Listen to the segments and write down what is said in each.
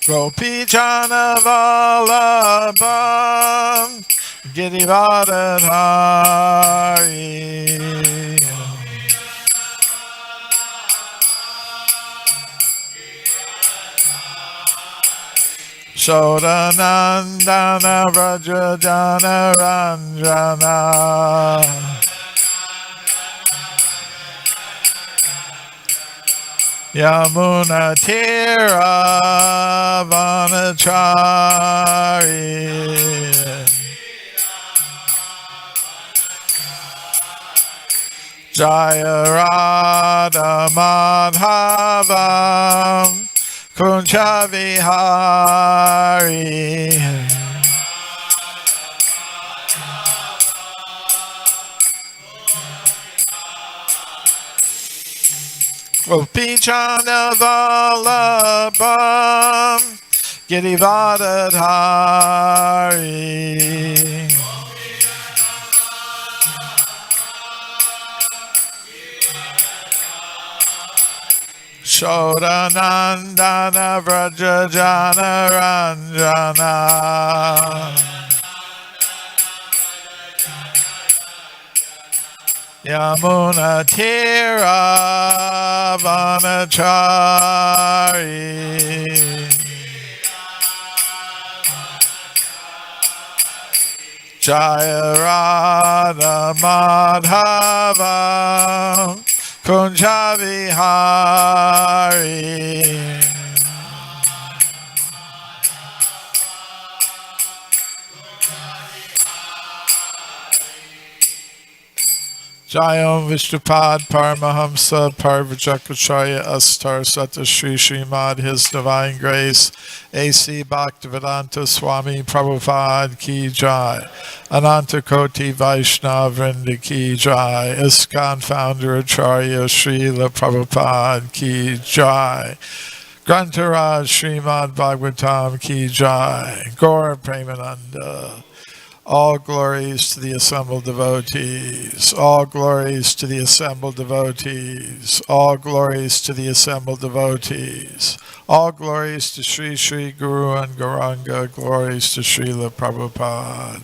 Gopi Jana Vallabham Girivardhari. Sodanandana Vrajajana Ranjana Yamuna Tira Vanachari Jaya Radha Madhavam Kunja Vihari Gopi Jana Vallabham Girivardhari Sodanandana Vrajajana Ranjana Yamuna Tira Vanachari Jaya Radha Madhava Kunja Vihari Jayam Vishnupad Paramahamsa Parvajakacharya Astar Sata Shri Srimad His Divine Grace A.C. Bhaktivedanta Swami Prabhupada Ki Jai Ananta Koti Vaishnav Vrinda Ki Jai ISKCON Founder Acharya Srila Prabhupada Ki Jai Grantaraj Srimad Bhagavatam Ki Jai Gaur Premananda. All glories to the assembled devotees. All glories to the assembled devotees. All glories to the assembled devotees. All glories to Sri Sri Guru and Gauranga. Glories to Srila Prabhupada.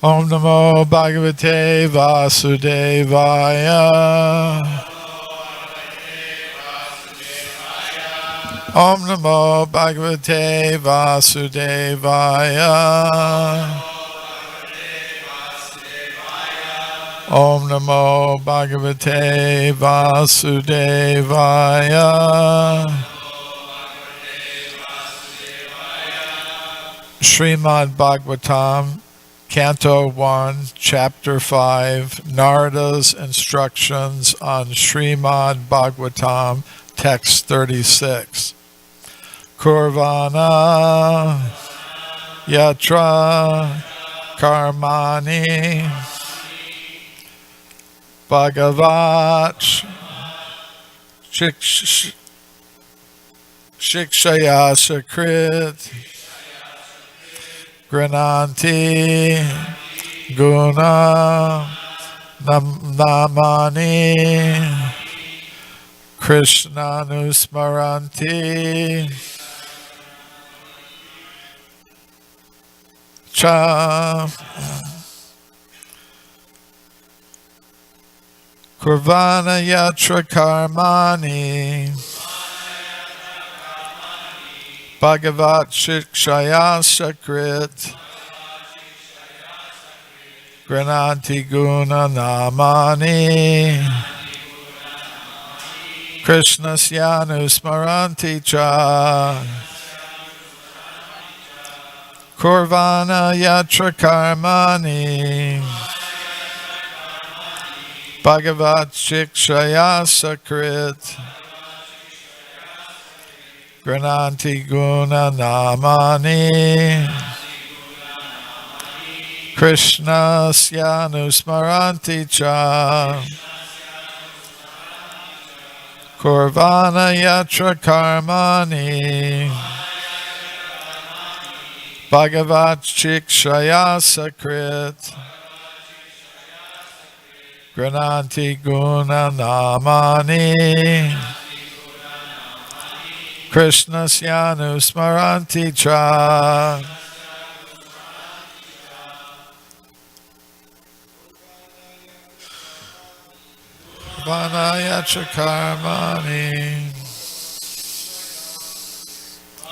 Om Namo Bhagavate Vasudevaya. Om Namo Bhagavate Vasudevaya. Om Namo Bhagavate Vasudevaya. Srimad Bhagavatam Canto 1, Chapter 5, Narada's Instructions on Srimad Bhagavatam, Text 36. Kurvana Yatra Karmani Bhagavat Shikshaya Sakrit Grananti Guna Namani Krishna Nusmaranti Cha Kurvana Yatra Karmani Bhagavat Shikshaya Sakrit Grananti Guna Namani Krishna Syanu Smaranti Cha Kurvana Yatra Karmani Bhagavat Shikshaya Sakrit Grananti Guna Namani Krishna Syanu Smaranti Cha Kurvana yatra karmani Bhagavat Chikshaya Sakrit Grananti Guna Namani Krishna Syanu Smaranti Cha Vanaya Chakarmani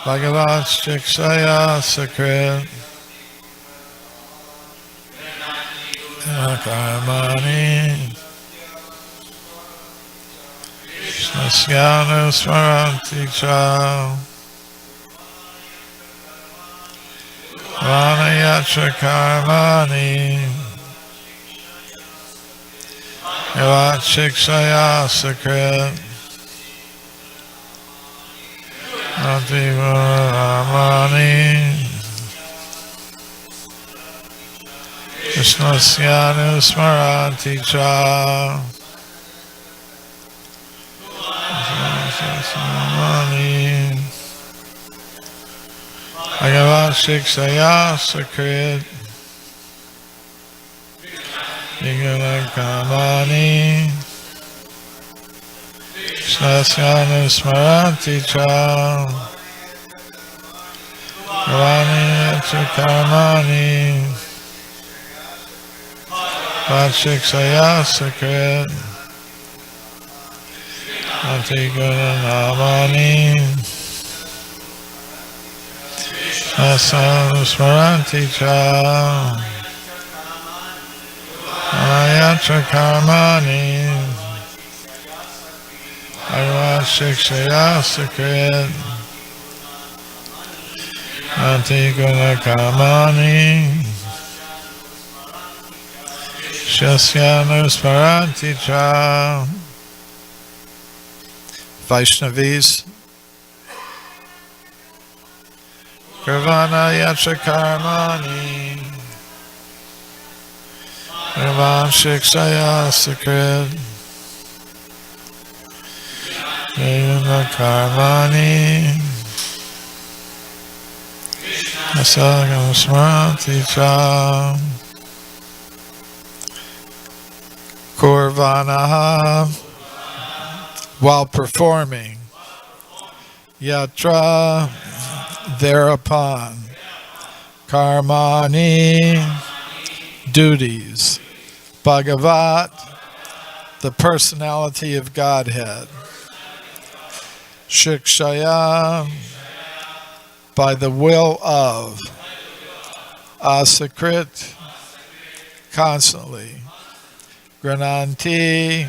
Bhagavat Chikshaya Sakrit Karmani Nasyanu Smaranti Cha Vanaya Chakarmani Bhagavat Chikshaya Sakrit Ramani Krishna Syanu Smaranti Cha Bhagavat Chikshaya Sakrit Drutakarma Krishna Smaranti Cha Drutakarmani Vachikshaya Sakrit Drutakarmani Krishna Smaranti Cha Drutakarmani Bhagavat Chikshaya Sakrit Drutakarmani Shasyanu Smaranti Cha. Vaishnavis Gravana Yatra Karmani Bhagavat Chikshaya Sakrit Drutakarmani Asagam Smaranti Cha Kurvanaha while performing yatra thereupon karmani duties Bhagavat the personality of Godhead Shikshaya by the will of Asakrit constantly Grananti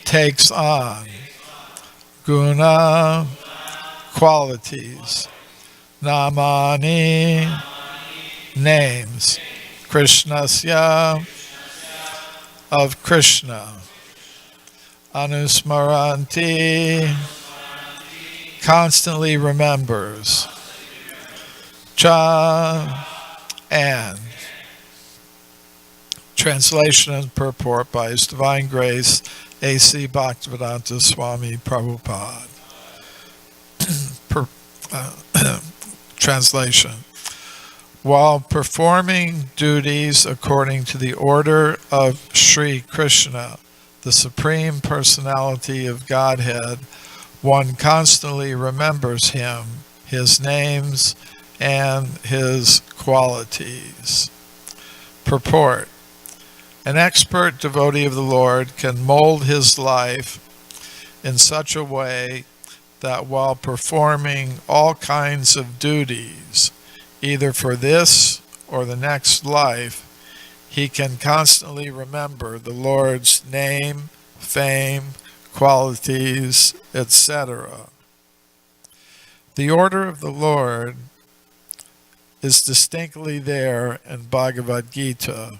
takes on Guna qualities Namani names Krishnasya of Krishna Anusmaranti constantly remembers Cha and translation and purport by His Divine Grace A.C. Bhaktivedanta Swami Prabhupada. Translation. While performing duties according to the order of Sri Krishna, the Supreme Personality of Godhead, one constantly remembers Him, His names, and His qualities. Purport. An expert devotee of the Lord can mold his life in such a way that while performing all kinds of duties, either for this or the next life, he can constantly remember the Lord's name, fame, qualities, etc. The order of the Lord is distinctly there in Bhagavad Gita.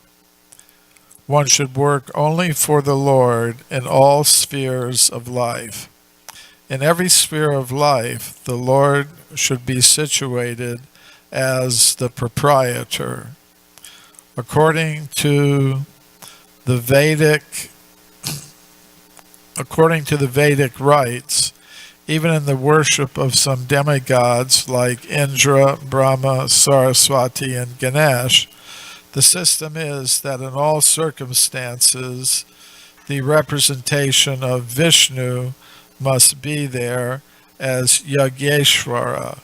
One should work only for the Lord in all spheres of life. In every sphere of life, the Lord should be situated as the proprietor. According to the Vedic According to the Vedic rites, even in the worship of some demigods like Indra, Brahma, Saraswati, and Ganesh, the system is that in all circumstances, the representation of Vishnu must be there as Yageshwara,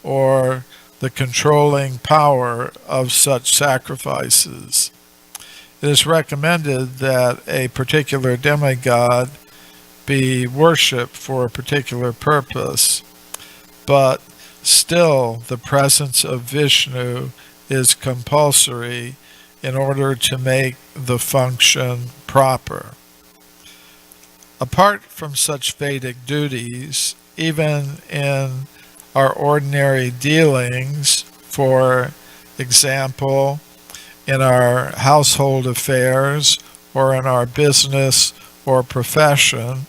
or the controlling power of such sacrifices. It is recommended that a particular demigod be worshipped for a particular purpose, but still the presence of Vishnu is compulsory in order to make the function proper. Apart from such Vedic duties, even in our ordinary dealings, for example, in our household affairs or in our business or profession,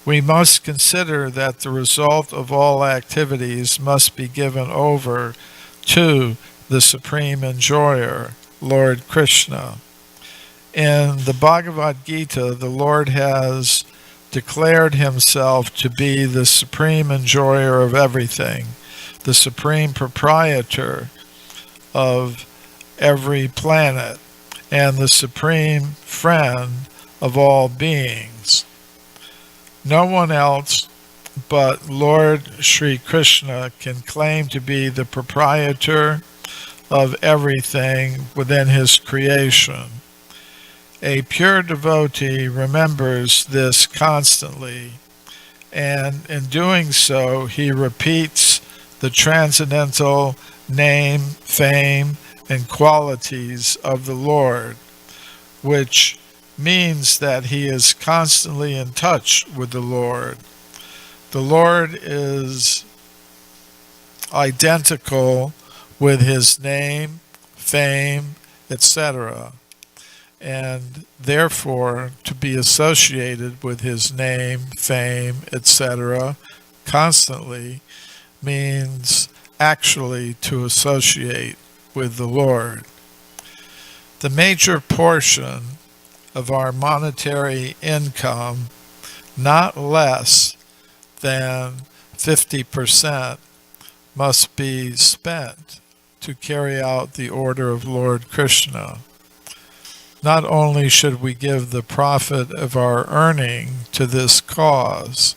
we must consider that the result of all activities must be given over to the Supreme Enjoyer, Lord Krishna. In the Bhagavad Gita, the Lord has declared himself to be the supreme enjoyer of everything, the supreme proprietor of every planet, and the supreme friend of all beings. No one else but Lord Sri Krishna can claim to be the proprietor of everything within his creation. A pure devotee remembers this constantly, and in doing so he repeats the transcendental name, fame, and qualities of the Lord, which means that he is constantly in touch with the Lord. The Lord is identical with his name, fame, etc., and therefore to be associated with his name, fame, etc. constantly means actually to associate with the Lord. The major portion of our monetary income, not less than 50%, must be spent to carry out the order of Lord Krishna. Not only should we give the profit of our earning to this cause,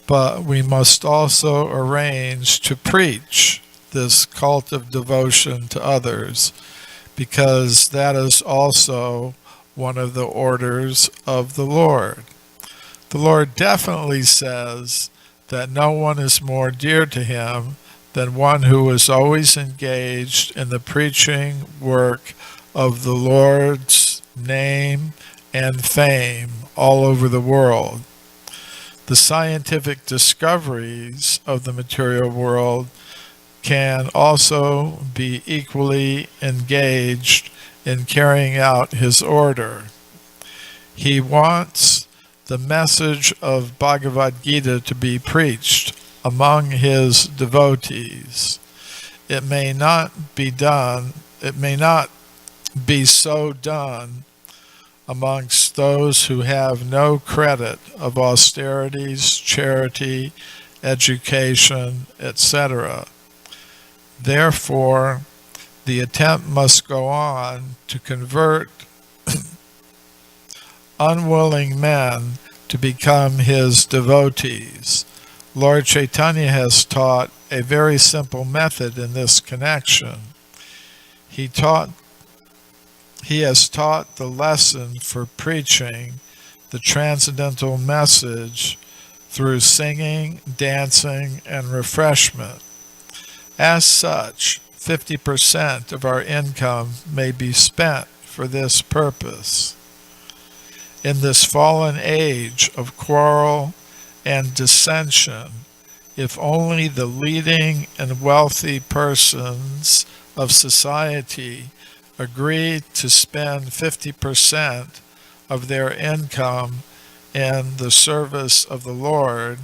but we must also arrange to preach this cult of devotion to others, because that is also one of the orders of the Lord. The Lord definitely says that no one is more dear to him than one who is always engaged in the preaching work of the Lord's name and fame all over the world. The scientific discoveries of the material world can also be equally engaged in carrying out his order. He wants the message of Bhagavad Gita to be preached among his devotees. It may not be so done amongst those who have no credit of austerities, charity, education, etc. Therefore, the attempt must go on to convert unwilling men to become his devotees. Lord Chaitanya has taught a very simple method in this connection. He has taught the lesson for preaching the transcendental message through singing, dancing, and refreshment. As such, 50% of our income may be spent for this purpose. In this fallen age of quarrel and dissension, if only the leading and wealthy persons of society agree to spend 50% of their income in the service of the Lord,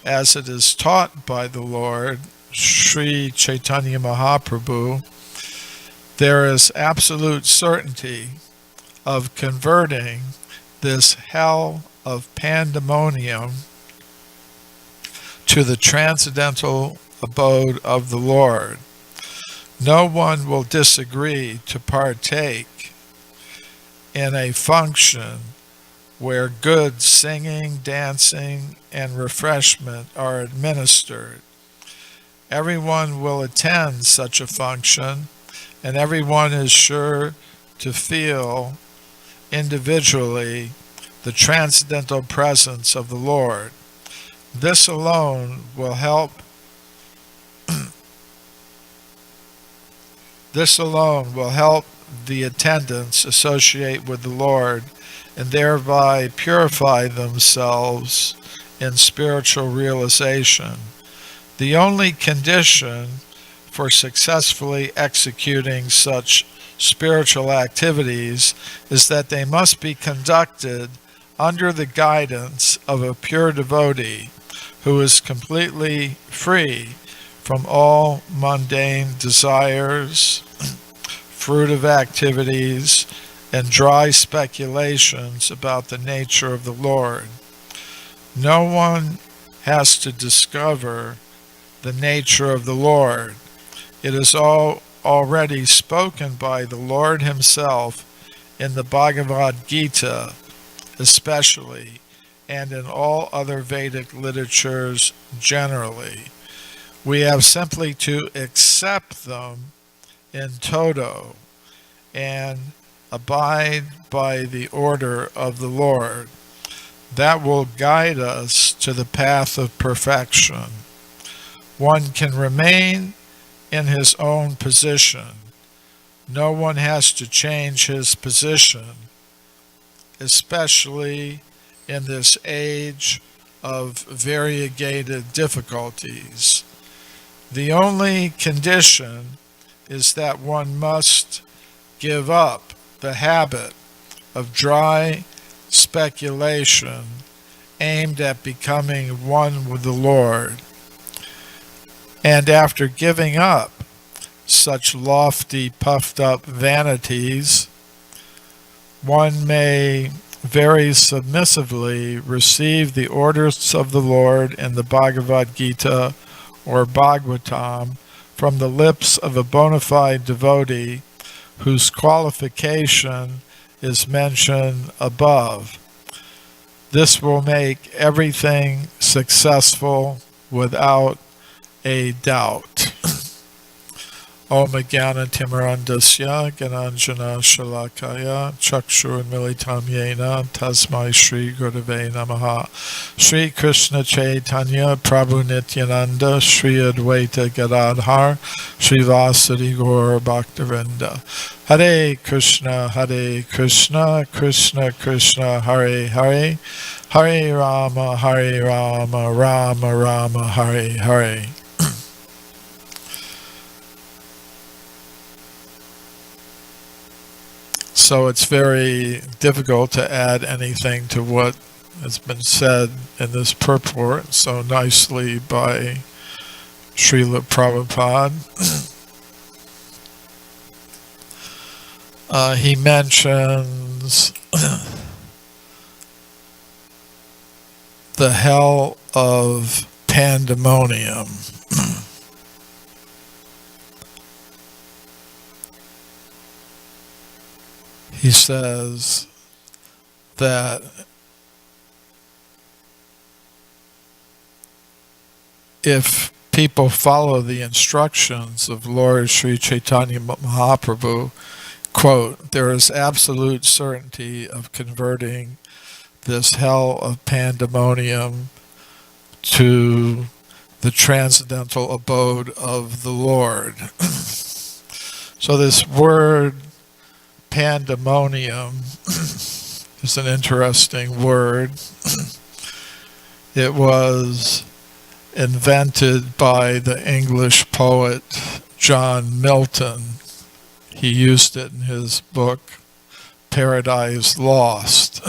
as it is taught by the Lord, Sri Chaitanya Mahaprabhu, there is absolute certainty of converting this hell of pandemonium to the transcendental abode of the Lord. No one will disagree to partake in a function where good singing, dancing, and refreshment are administered. Everyone will attend such a function, and everyone is sure to feel individually the transcendental presence of the Lord. This alone will help the attendants associate with the Lord and thereby purify themselves in spiritual realization. The only condition for successfully executing such spiritual activities is that they must be conducted under the guidance of a pure devotee who is completely free from all mundane desires, fruitive activities, and dry speculations about the nature of the Lord. No one has to discover the nature of the Lord. It is all already spoken by the Lord himself in the Bhagavad Gita especially, and in all other Vedic literatures generally. We have simply to accept them in toto and abide by the order of the Lord. That will guide us to the path of perfection. One can remain in his own position. No one has to change his position, especially in this age of variegated difficulties. The only condition is that one must give up the habit of dry speculation aimed at becoming one with the Lord. And after giving up such lofty, puffed-up vanities, one may very submissively receive the orders of the Lord in the Bhagavad Gita or Bhagavatam from the lips of a bona fide devotee whose qualification is mentioned above. This will make everything successful without a doubt. Om Jnana Timirandasya Gananjana Shalakaya Chakshur Militam Yena Tasmai Shri Gurave Namaha. Shri Krishna Chaitanya Prabhu Nityananda Shri Advaita Gadadhar Shri Vasadi Gaur Bhaktivinoda. Hare Krishna Krishna Krishna Hare Hare, Hare Rama Rama Rama Hare Hare. So it's very difficult to add anything to what has been said in this purport so nicely by Srila Prabhupada. He mentions the hell of pandemonium. He says that if people follow the instructions of Lord Sri Chaitanya Mahaprabhu, quote, there is absolute certainty of converting this hell of pandemonium to the transcendental abode of the Lord. So this word pandemonium is an interesting word. It was invented by the English poet John Milton. He used it in his book Paradise Lost.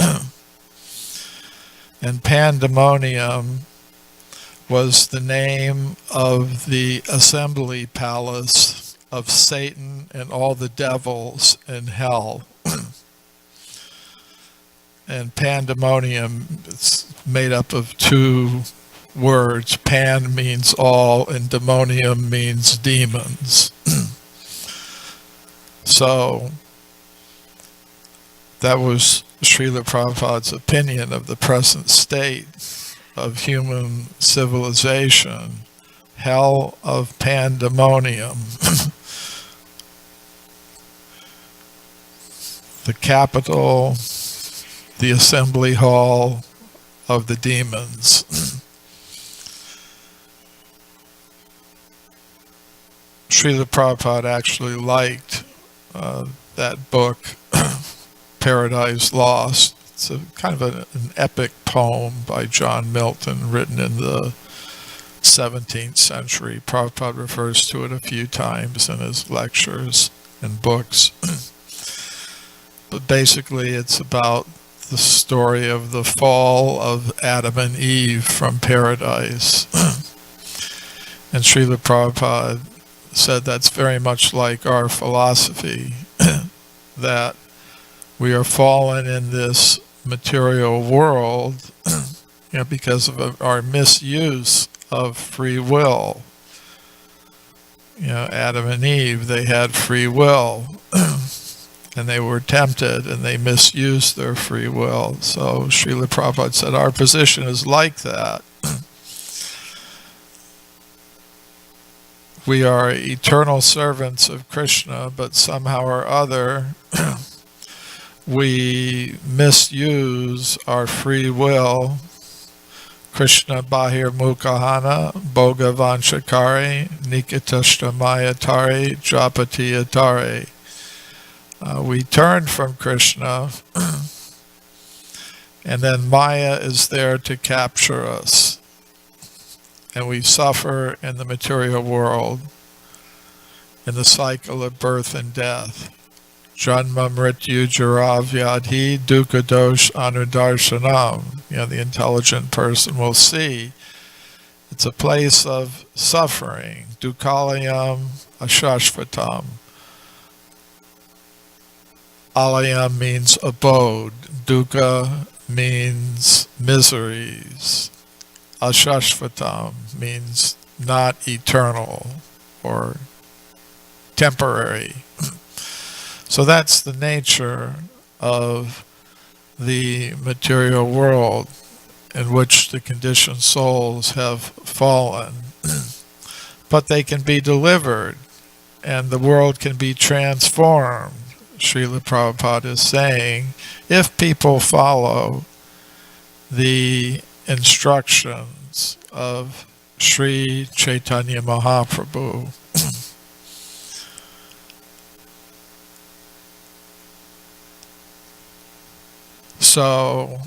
And pandemonium was the name of the assembly palace of Satan and all the devils in hell. And pandemonium, it's made up of two words. Pan means all, and demonium means demons. So that was Srila Prabhupada's opinion of the present state of human civilization. Hell of pandemonium. The capital, the assembly hall of the demons. Srila Prabhupada actually liked that book, Paradise Lost. It's a kind of an epic poem by John Milton, written in the 17th century. Prabhupada refers to it a few times in his lectures and books. But basically it's about the story of the fall of Adam and Eve from paradise. And Srila Prabhupada said that's very much like our philosophy, that we are fallen in this material world because of our misuse of free will. Adam and Eve, they had free will. And they were tempted and they misused their free will. So Srila Prabhupada said our position is like that. We are eternal servants of Krishna, but somehow or other we misuse our free will. Krishna bahir mukahana, boga vanchakari, nikitashtamayatari, japati atari. We turn from Krishna, and then Maya is there to capture us. And we suffer in the material world, in the cycle of birth and death. Janma mrityu jara vyadhi dukkha dosh anudarshanam. The intelligent person will see it's a place of suffering. Dukkalayam ashashvatam. Alayam means abode. Dukkha means miseries. Ashashvatam means not eternal or temporary. So that's the nature of the material world in which the conditioned souls have fallen. But they can be delivered and the world can be transformed. Srila Prabhupada is saying, if people follow the instructions of Sri Chaitanya Mahaprabhu. So,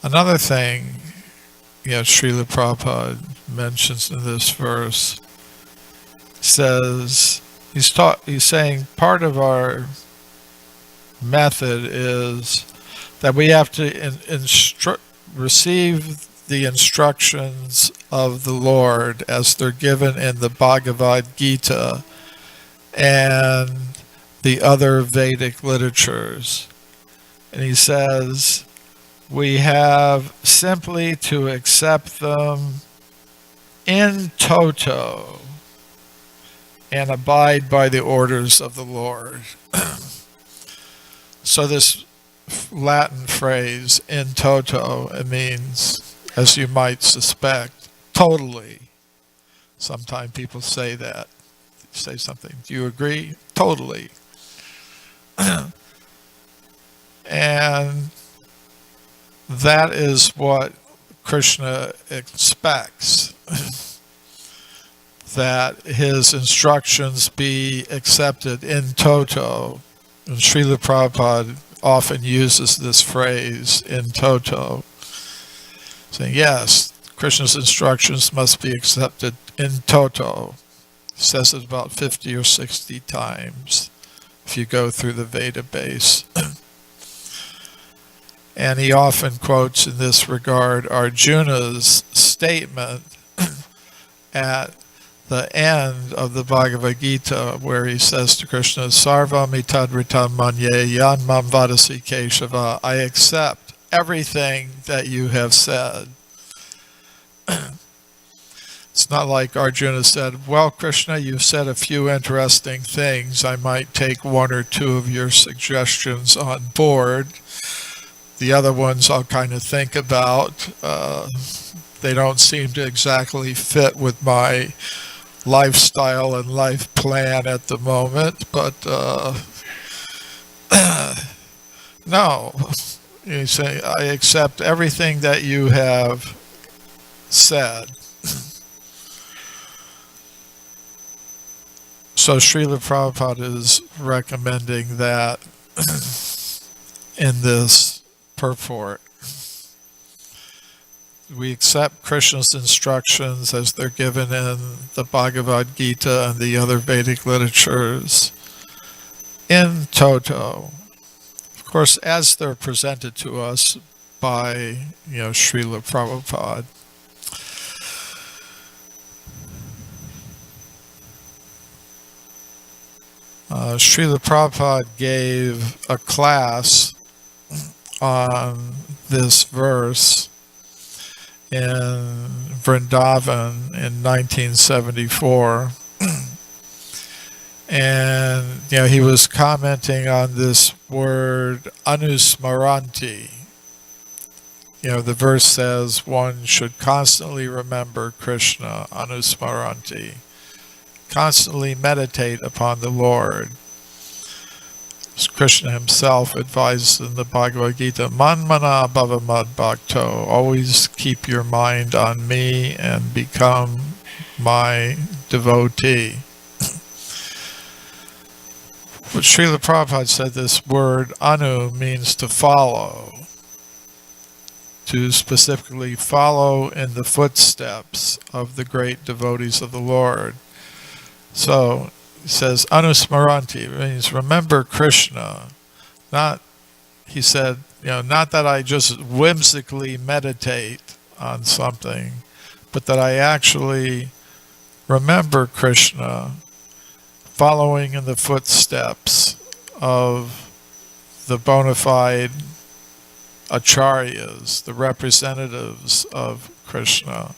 another thing, Srila Prabhupada mentions in this verse, says, he's saying part of our method is that we have to receive the instructions of the Lord as they're given in the Bhagavad Gita and the other Vedic literatures. And he says we have simply to accept them in toto and abide by the orders of the Lord. So this Latin phrase, in toto, it means, as you might suspect, totally. Sometimes people say that. Say something. Do you agree? Totally. And that is what Krishna expects. That his instructions be accepted in toto. And Srila Prabhupada often uses this phrase, in toto, saying, yes, Krishna's instructions must be accepted in toto. He says it about 50 or 60 times if you go through the Veda base. And he often quotes in this regard Arjuna's statement at the end of the Bhagavad Gita, where he says to Krishna, Sarvam itadritam manye yan mam vadasi Keshava, I accept everything that you have said. It's not like Arjuna said, well, Krishna, you've said a few interesting things. I might take one or two of your suggestions on board. The other ones I'll kind of think about. They don't seem to exactly fit with my lifestyle and life plan at the moment, but no. You say, I accept everything that you have said. So Srila Prabhupada is recommending that in this purport. We accept Krishna's instructions as they're given in the Bhagavad Gita and the other Vedic literatures in toto. Of course, as they're presented to us by, Srila Prabhupada. Srila Prabhupada gave a class on this verse in Vrindavan in 1974. And, he was commenting on this word anusmaranti. The verse says one should constantly remember Krishna, anusmaranti. Constantly meditate upon the Lord. As Krishna himself advised in the Bhagavad Gita, Manmana bhavamad bhakto, always keep your mind on me and become my devotee. But Srila Prabhupada said this word anu means to follow, to specifically follow in the footsteps of the great devotees of the Lord. So he says anusmaranti means remember Krishna. He said, not that I just whimsically meditate on something, but that I actually remember Krishna, following in the footsteps of the bona fide acharyas, the representatives of Krishna.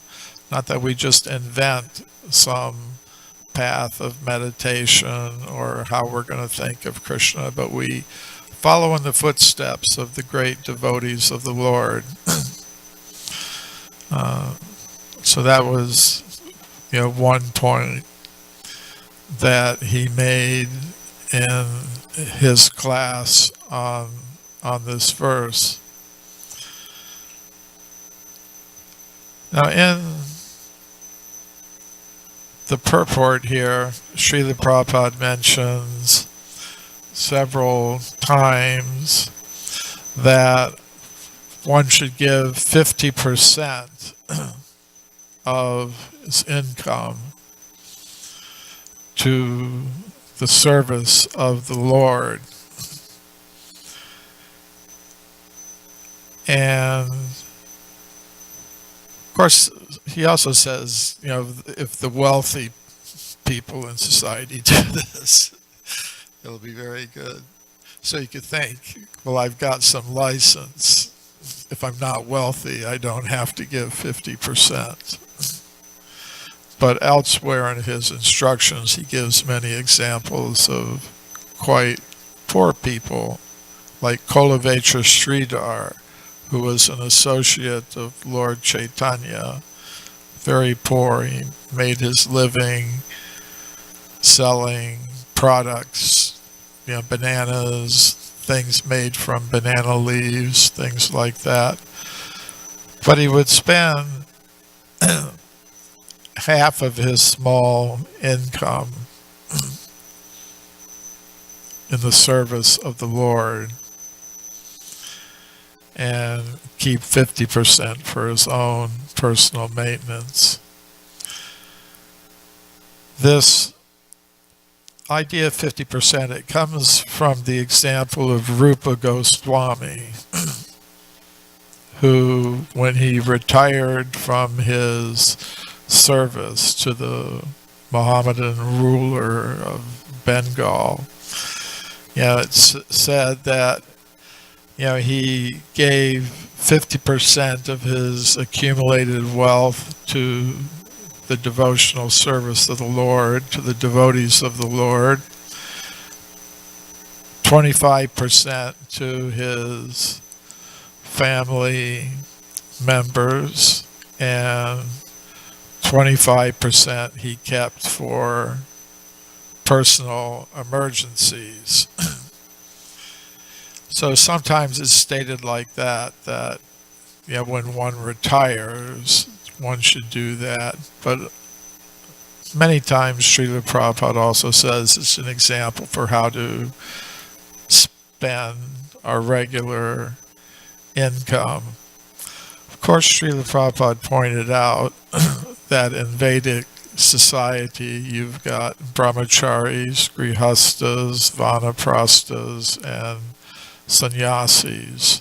Not that we just invent some path of meditation or how we're going to think of Krishna, but we follow in the footsteps of the great devotees of the Lord. So that was, one point that he made in his class on this verse. Now in the purport here, Srila Prabhupada mentions several times that one should give 50% of his income to the service of the Lord. And of course, he also says, if the wealthy people in society do this, it'll be very good. So you could think, well, I've got some license. If I'm not wealthy, I don't have to give 50%. But elsewhere in his instructions, he gives many examples of quite poor people, like Kolavetra Sridhar, who was an associate of Lord Chaitanya, very poor. He made his living selling products, bananas, things made from banana leaves, things like that. But he would spend half of his small income in the service of the Lord and keep 50% for his own personal maintenance. This idea of 50%, it comes from the example of Rupa Goswami, who, when he retired from his service to the Mohammedan ruler of Bengal. It's said that he gave 50% of his accumulated wealth to the devotional service of the Lord, to the devotees of the Lord, 25% to his family members, and 25% he kept for personal emergencies. So sometimes it's stated like that when one retires, one should do that. But many times Srila Prabhupada also says it's an example for how to spend our regular income. Of course, Srila Prabhupada pointed out that in Vedic society you've got brahmacharis, grihastas, vanaprasthas, and sannyasis.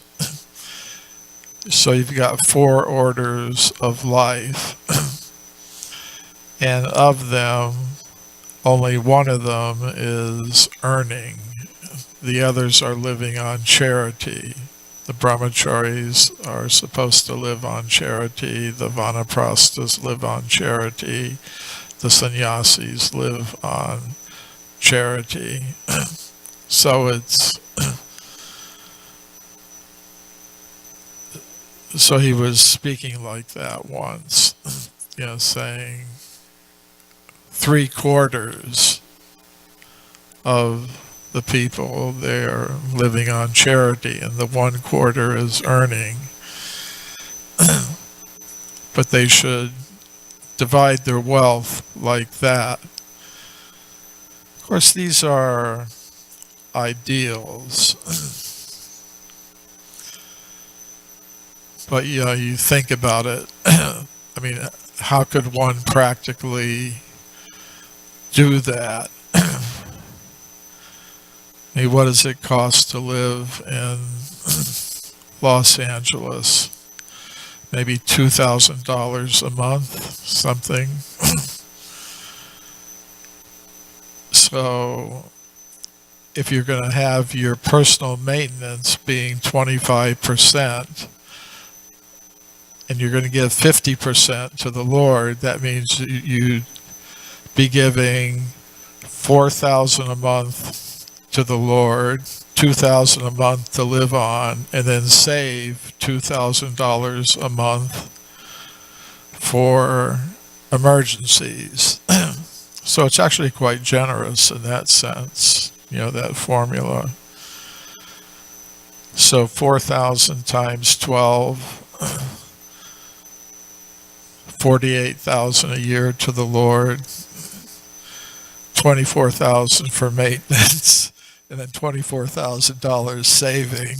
So you've got 4 orders of life, and of them, only one of them is earning. The others are living on charity. The brahmacharis are supposed to live on charity. The vanaprasthas live on charity. The sannyasis live on charity. So he was speaking like that once, saying 3/4 of the people, they're living on charity, and the 1/4 is earning. But they should divide their wealth like that. Of course, these are ideals. But you think about it. I mean, how could one practically do that? I mean, what does it cost to live in Los Angeles? Maybe $2,000 a month, something. So if you're going to have your personal maintenance being 25%, and you're going to give 50% to the Lord, that means you'd be giving $4,000 a month to the Lord, $2,000 a month to live on, and then save $2,000 a month for emergencies. So it's actually quite generous in that sense, that formula. So 4,000 times 12, 48,000 a year to the Lord, 24,000 for maintenance, and then $24,000 saving.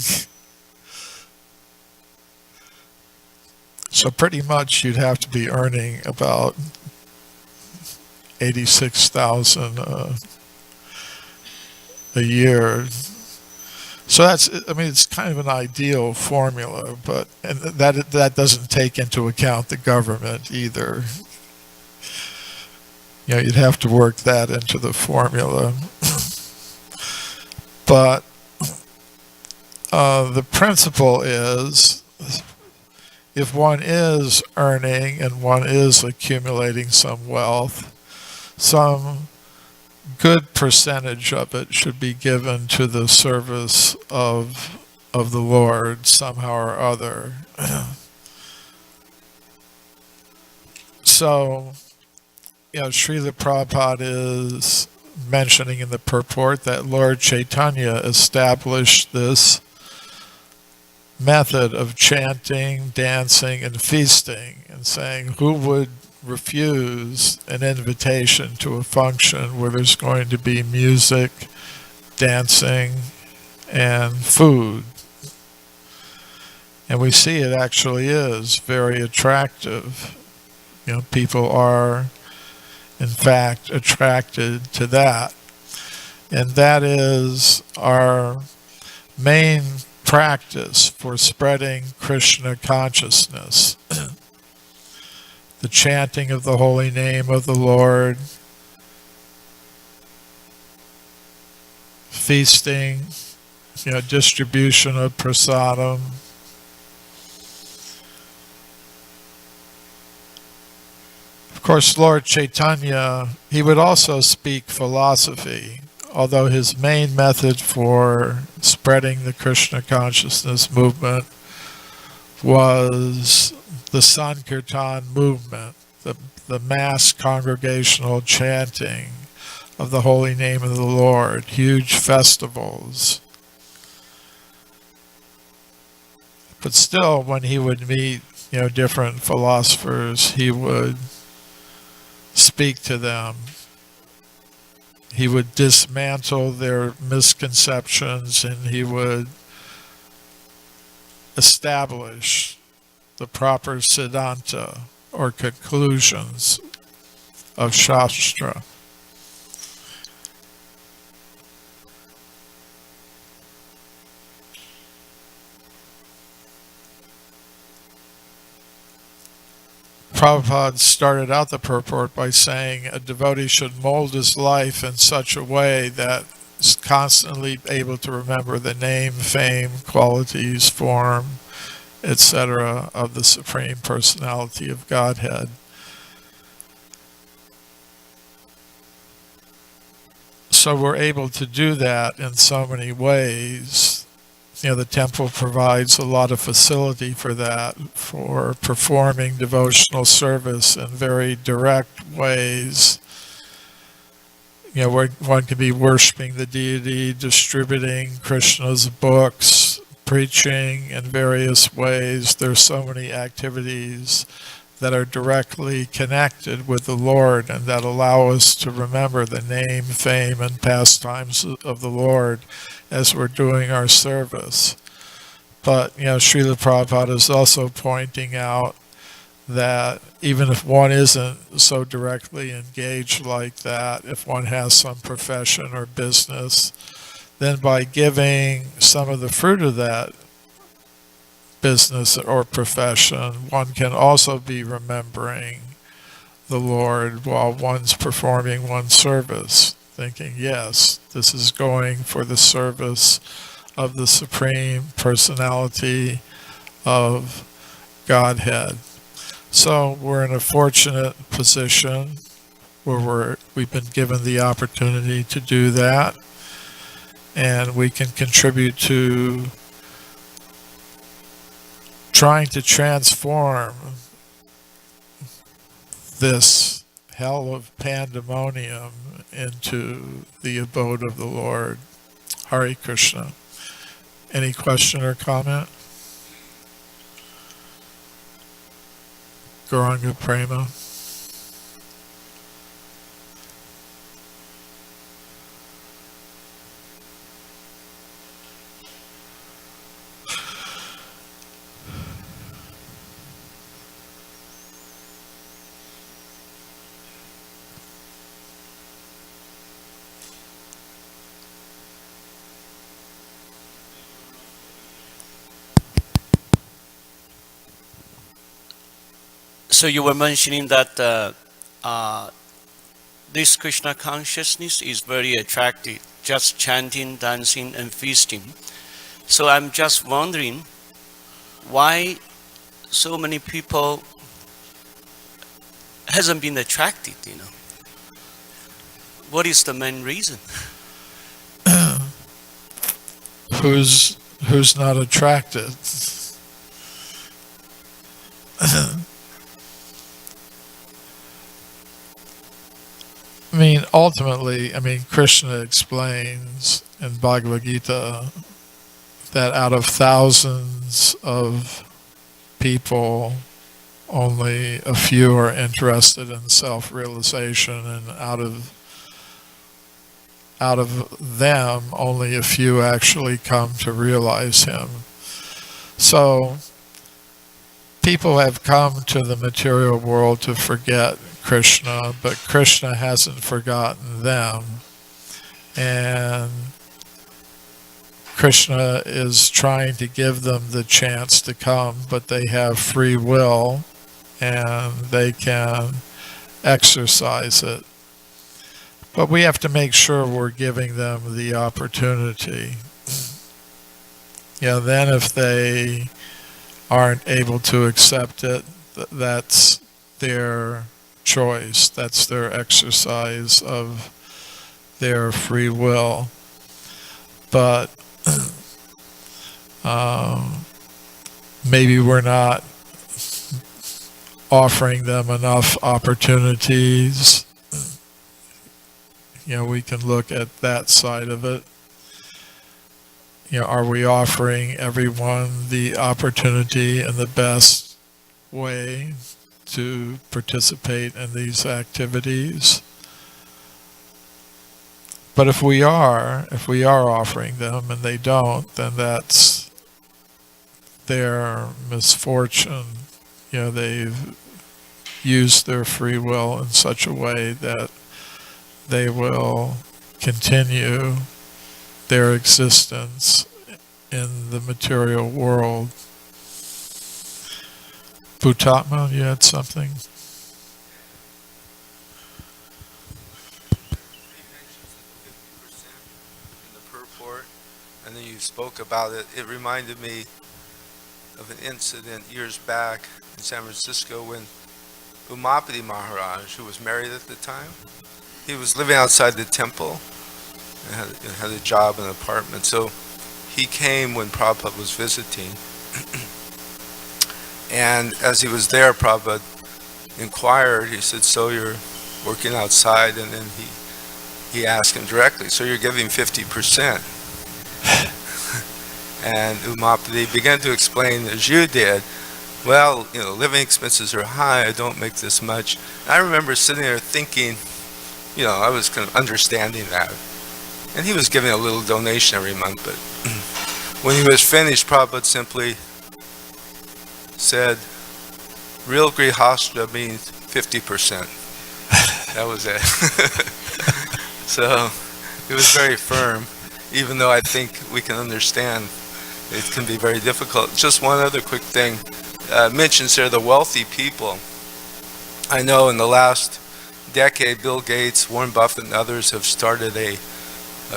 So pretty much you'd have to be earning about 86,000 a year. So it's kind of an ideal formula, but that doesn't take into account the government either. You'd have to work that into the formula. But the principle is, if one is earning and one is accumulating some wealth, some good percentage of it should be given to the service of the Lord somehow or other. So, Srila Prabhupada is mentioning in the purport that Lord Chaitanya established this method of chanting, dancing, and feasting, and saying, who would refuse an invitation to a function where there's going to be music, dancing, and food? And we see it actually is very attractive. People are, in fact, attracted to that. And that is our main practice for spreading Krishna consciousness. The chanting of the holy name of the Lord, feasting, distribution of prasadam. Of course, Lord Chaitanya, he would also speak philosophy, although his main method for spreading the Krishna consciousness movement was the Sankirtan movement, the mass congregational chanting of the holy name of the Lord, huge festivals. But still, when he would meet, different philosophers, he would speak to them. He would dismantle their misconceptions, and he would establish the proper siddhanta, or conclusions, of Shastra. Prabhupada started out the purport by saying a devotee should mold his life in such a way that is constantly able to remember the name, fame, qualities, form, etc. of the Supreme Personality of Godhead. So we're able to do that in so many ways. The temple provides a lot of facility for that, for performing devotional service in very direct ways. Where one can be worshiping the deity, distributing Krishna's books, preaching in various ways. There's so many activities that are directly connected with the Lord and that allow us to remember the name, fame, and pastimes of the Lord as we're doing our service. But, Srila Prabhupada is also pointing out that even if one isn't so directly engaged like that, if one has some profession or business, then by giving some of the fruit of that business or profession, one can also be remembering the Lord while one's performing one's service, thinking, yes, this is going for the service of the Supreme Personality of Godhead. So we're in a fortunate position where we've been given the opportunity to do that, and we can contribute to trying to transform this hell of pandemonium into the abode of the Lord. Hare Krishna. Any question or comment? Gauranga Prema. So you were mentioning that this Krishna consciousness is very attractive, just chanting, dancing, and feasting. So I'm just wondering why so many people hasn't been attracted, What is the main reason? Who's not attracted? Ultimately, Krishna explains in Bhagavad Gita that out of thousands of people, only a few are interested in self-realization, and out of them, only a few actually come to realize him. So people have come to the material world to forget Krishna, but Krishna hasn't forgotten them. And Krishna is trying to give them the chance to come, but they have free will and they can exercise it. But we have to make sure we're giving them the opportunity. Then if they aren't able to accept it, that's their choice. That's their exercise of their free will. But maybe we're not offering them enough opportunities. We can look at that side of it. Are we offering everyone the opportunity in the best way to participate in these activities? But if we are offering them and they don't, then that's their misfortune. They've used their free will in such a way that they will continue their existence in the material world. Bhutatma, you had something? In the purport, and then you spoke about it. It reminded me of an incident years back in San Francisco when Umapati Maharaj, who was married at the time, he was living outside the temple and had a job and an apartment. So he came when Prabhupada was visiting. And as he was there, Prabhupada inquired, he said, so you're working outside? And then he asked him directly, so you're giving 50%? And Umapati began to explain, as you did, well, living expenses are high, I don't make this much. And I remember sitting there thinking, I was kind of understanding that. And he was giving a little donation every month, but when he was finished, Prabhupada simply said, real grihastra means 50%. That was it. So it was very firm, even though I think we can understand it can be very difficult. Just one other quick thing. Mentions there the wealthy people. I know in the last decade, Bill Gates, Warren Buffett, and others have started a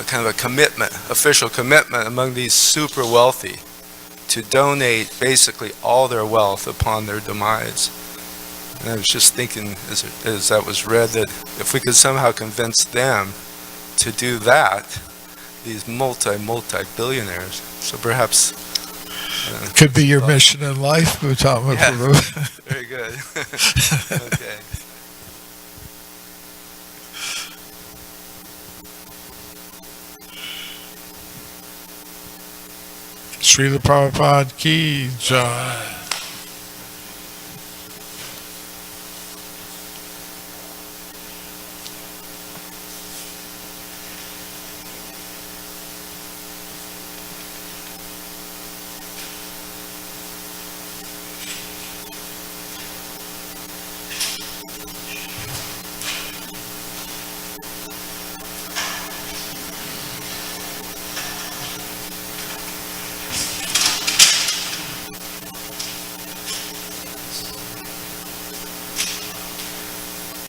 kind of a commitment, official commitment among these super wealthy to donate basically all their wealth upon their demise. And I was just thinking as that was read that if we could somehow convince them to do that, these multi-billionaires, so perhaps... could be your mission in life, Bhutatma Prabhu. Very good. Okay. Srila Prabhupada ki jai.